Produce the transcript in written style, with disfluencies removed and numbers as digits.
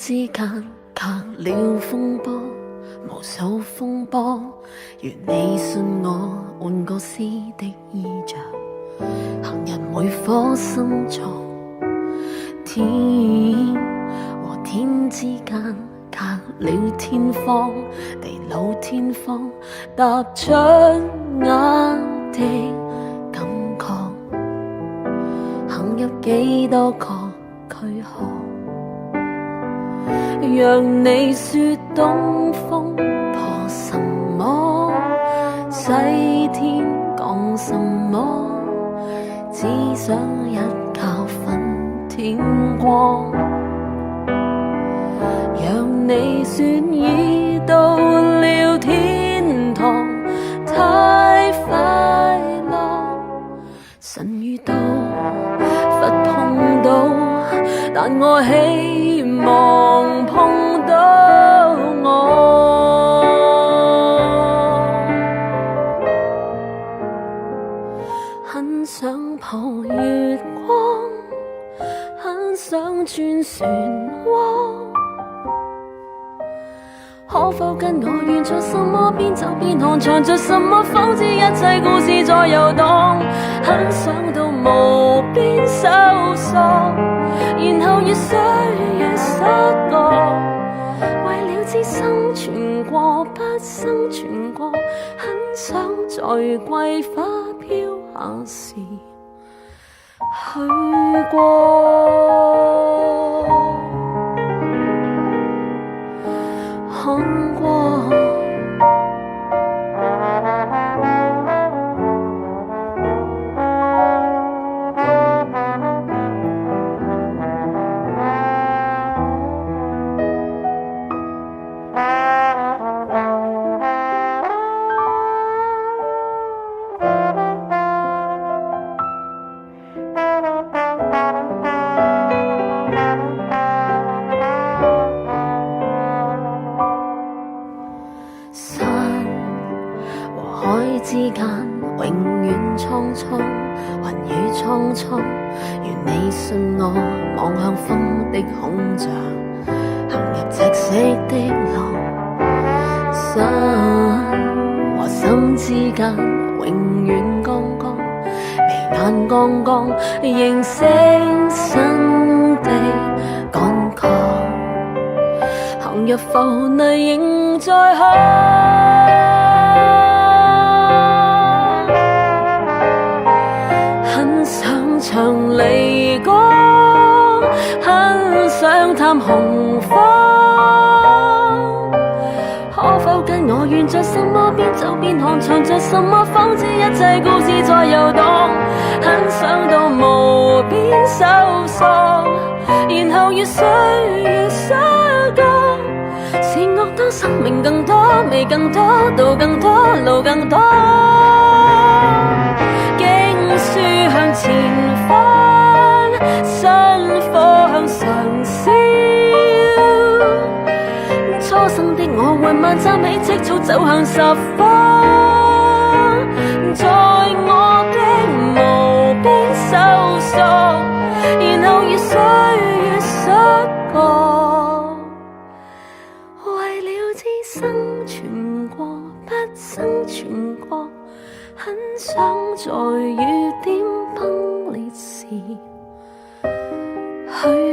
之間隔了風波，無數風波，願你信我換個詩的衣着，行人每顆心中，天和天之間隔了天荒，地老天荒，踏出眼的感覺，行入幾多個軀殼，讓你說東風破什麼，西天講什麼，只想一覺瞓天光，讓你說已到了天堂，太快樂，神遇到佛碰到，但我希望碰到我，很想抱月光，很想轉漩渦，可否跟我願在什麼邊走邊看，藏着什麼，否知一切故事在遊蕩，很想到無邊搜索，然後越睡越失覺，為了只生存過不生存過，很想在桂花飄下時去過看過。之間永遠蒼蒼，雲雨蒼蒼，願你信我，望向風的孔雀，行入赤色的路，心和心之間永遠剛剛，眉眼剛剛，認識新的乾涸，行入浮泥仍在看，長離歌，很想探紅花，可否跟我願在什麼邊走邊看，藏着什麼，否知一切故事在遊蕩，很想到無邊搜索，然後越睡越失覺，是惡多生命更多，味更多，道更多，路更多，經書向前翻，薪火向上燒，初生的我緩慢站起，積早走向十方，在我的無邊搜索，然後越睡越失覺，為了只生存過不生存過，很想在雨點崩裂時去